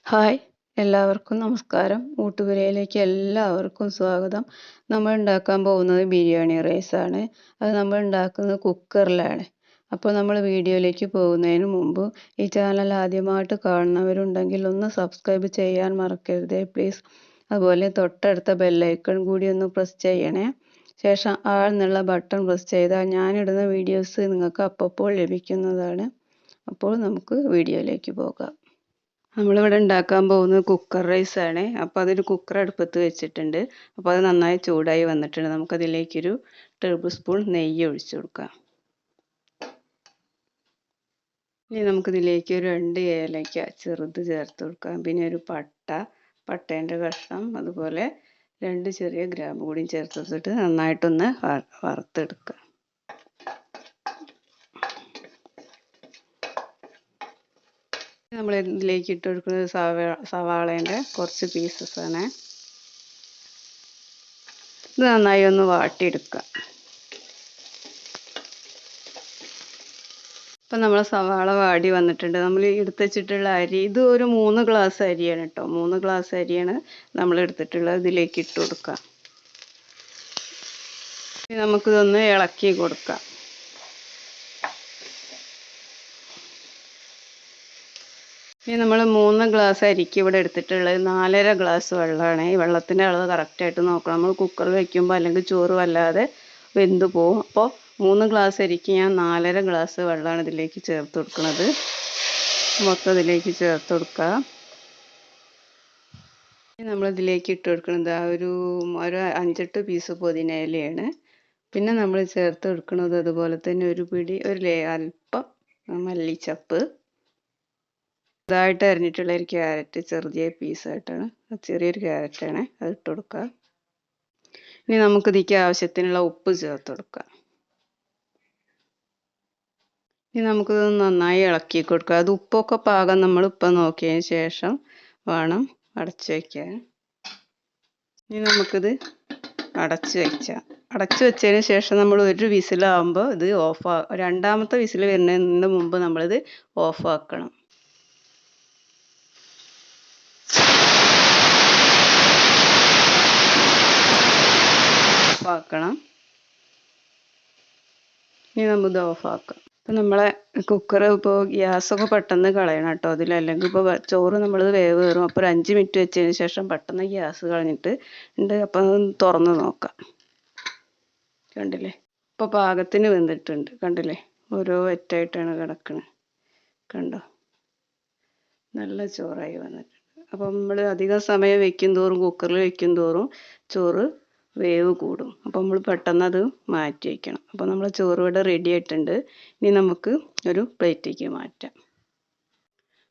Hi, എല്ലാവർക്കും നമസ്കാരം. ഊട്ടുപുരയിലേക്ക് എല്ലാവർക്കും സ്വാഗതം. നമ്മൾ ഉണ്ടാക്കാൻ പോകുന്നത് ബിരിയാണി റൈസാണ്. അത് നമ്മൾ ഉണ്ടാക്കുന്നത് കുക്കറിലാണ്. അപ്പോൾ നമ്മൾ വീഡിയോയിലേക്ക് പോകുന്നതിന് മുമ്പ് ഈ ചാനൽ ആദ്യമായിട്ട് കാണുന്നവരുണ്ടെങ്കിൽ ഒന്ന് സബ്സ്ക്രൈബ് ചെയ്യാൻ മറക്കരുതേ പ്ലീസ്. അതുപോലെ തൊട്ടടുത്ത ബെല്ലൈക്കൺ കൂടി ഒന്ന് പ്രസ് ചെയ്യണേ. ശേഷം ആൾ എന്നുള്ള ബട്ടൺ പ്രസ് ചെയ്താൽ ഞാനിടുന്ന വീഡിയോസ് നിങ്ങൾക്ക് അപ്പോൾ ലഭിക്കുന്നതാണ്. അപ്പോൾ നമുക്ക് വീഡിയോയിലേക്ക് പോകാം. നമ്മളിവിടെ ഉണ്ടാക്കാൻ പോകുന്നത് കുക്കർ റൈസാണ്. അപ്പോൾ അതൊരു കുക്കർ അടുപ്പത്ത് വെച്ചിട്ടുണ്ട്. അപ്പോൾ അത് നന്നായി ചൂടായി വന്നിട്ടുണ്ട്. നമുക്കതിലേക്കൊരു ടേബിൾ സ്പൂൺ നെയ്യ് ഒഴിച്ചു കൊടുക്കാം. ഇനി നമുക്കിതിലേക്ക് ഒരു 2 ഏലക്ക ചെറുത് ചേർത്ത് കൊടുക്കാം. പിന്നെ ഒരു പട്ടേൻ്റെ കഷ്ണം, അതുപോലെ 2 ചെറിയ ഗ്രാമ്പ് കൂടിയും ചേർത്ത് കൊടുത്തിട്ട് നന്നായിട്ടൊന്ന് വറുത്തെടുക്കുക. നമ്മൾ ഇതിലേക്ക് ഇട്ട് കൊടുക്കുന്നത് സവാളേൻ്റെ കുറച്ച് പീസസ് ആണ്. ഇത് നന്നായി ഒന്ന് വാട്ടിയെടുക്കുക. ഇപ്പം നമ്മൾ സവാള വാടി വന്നിട്ടുണ്ട്. നമ്മൾ എടുത്ത് വെച്ചിട്ടുള്ള അരി, ഇത് ഒരു 3 ഗ്ലാസ് അരിയാണ് കേട്ടോ. 3 ഗ്ലാസ് അരിയാണ് നമ്മൾ എടുത്തിട്ടുള്ളത്. ഇതിലേക്ക് ഇട്ട് കൊടുക്കുക. നമുക്കിതൊന്ന് ഇളക്കി കൊടുക്കാം. ഇനി നമ്മൾ 3 ഗ്ലാസ് അരിക്ക് ഇവിടെ എടുത്തിട്ടുള്ളത് 4.5 ഗ്ലാസ് വെള്ളമാണ്. ഈ വെള്ളത്തിൻ്റെ അളവ് കറക്റ്റായിട്ട് നോക്കണം. നമ്മൾ കുക്കറിൽ വയ്ക്കുമ്പോൾ അല്ലെങ്കിൽ ചോറ് വല്ലാതെ വെന്ത് പോവും. അപ്പോൾ 3 ഗ്ലാസ് അരിക്ക് ഞാൻ 4.5 ഗ്ലാസ് വെള്ളമാണ് ഇതിലേക്ക് ചേർത്ത് കൊടുക്കുന്നത്. മൊത്തം ഇതിലേക്ക് ചേർത്ത് കൊടുക്കുക. ഇനി നമ്മളിതിലേക്ക് ഇട്ട് കൊടുക്കുന്നത് ഒരു 5-8 പീസ് പുതിനയിലയാണ്. പിന്നെ നമ്മൾ ചേർത്ത് കൊടുക്കുന്നത് അതുപോലെ തന്നെ അല്പം മല്ലിച്ചപ്പ്, ഇതായിട്ട് അരിഞ്ഞിട്ടുള്ള ഒരു ക്യാരറ്റ് ചെറിയ പീസായിട്ടാണ്, ചെറിയൊരു ക്യാരറ്റാണ്, അത് ഇട്ട് കൊടുക്കുക. ഇനി നമുക്കിതിലേക്ക് ആവശ്യത്തിനുള്ള ഉപ്പ് ചേർത്ത് കൊടുക്കാം. ഇനി നമുക്കിത് നന്നായി ഇളക്കി കൊടുക്കുക. അത് ഉപ്പൊക്കെ പാകം നമ്മൾ ഇപ്പം നോക്കിയതിന് ശേഷം വേണം അടച്ചു വയ്ക്കാൻ. ഇനി നമുക്കിത് അടച്ചു വെച്ചതിന് ശേഷം നമ്മൾ ഒരു വിസിലാകുമ്പോൾ ഇത് രണ്ടാമത്തെ വിസിൽ വരുന്നതിന് മുമ്പ് നമ്മളിത് ഓഫാക്കണം. ഇനി നമുക്കിത് ഓഫാക്കാം. ഇപ്പം നമ്മളെ കുക്കർ ഇപ്പോൾ ഗ്യാസൊക്കെ പെട്ടെന്ന് കളയണം കേട്ടോ അതിലല്ലെങ്കിൽ ഇപ്പോൾ ചോറ് നമ്മളിത് വേവ് കയറും. അപ്പോൾ ഒരു 5 മിനിറ്റ് വെച്ചതിന് ശേഷം പെട്ടെന്ന് ഗ്യാസ് കളഞ്ഞിട്ട് ഉണ്ട്. അപ്പം തുറന്ന് നോക്കാം. കണ്ടില്ലേ, ഇപ്പോൾ പാകത്തിന് വെന്തിട്ടുണ്ട്. കണ്ടില്ലേ, ഓരോ വറ്റായിട്ടാണ് കിടക്കുന്നത്. കണ്ടോ, നല്ല ചോറായി വന്നിട്ടുണ്ട്. അപ്പം നമ്മൾ അധികം സമയം വെക്കും തോറും, കുക്കറിൽ വെക്കും തോറും ചോറ് വേവ് കൂടും. അപ്പോൾ നമ്മൾ പെട്ടെന്ന് അത് മാറ്റി വയ്ക്കണം. അപ്പോൾ നമ്മൾ ചോറ് ഇവിടെ റെഡി ആയിട്ടുണ്ട്. ഇനി നമുക്ക് ഒരു പ്ലേറ്റിലേക്ക് മാറ്റാം.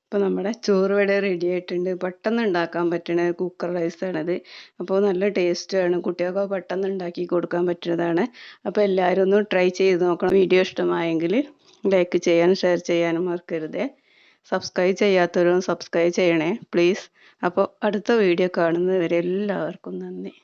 അപ്പോൾ നമ്മുടെ ചോറ് ഇവിടെ റെഡി ആയിട്ടുണ്ട്. പെട്ടെന്ന് ഉണ്ടാക്കാൻ പറ്റുന്ന കുക്കർ റൈസാണിത്. അപ്പോൾ നല്ല ടേസ്റ്റാണ്. കുട്ടികൾക്ക് പെട്ടെന്ന് ഉണ്ടാക്കി കൊടുക്കാൻ പറ്റുന്നതാണ്. അപ്പോൾ എല്ലാവരും ഒന്ന് ട്രൈ ചെയ്ത് നോക്കണം. വീഡിയോ ഇഷ്ടമായെങ്കിൽ ലൈക്ക് ചെയ്യാനും ഷെയർ ചെയ്യാനും മറക്കരുതേ. സബ്സ്ക്രൈബ് ചെയ്യാത്തവരും സബ്സ്ക്രൈബ് ചെയ്യണേ പ്ലീസ്. അപ്പോൾ അടുത്ത വീഡിയോ കാണുന്നവരെ എല്ലാവർക്കും നന്ദി.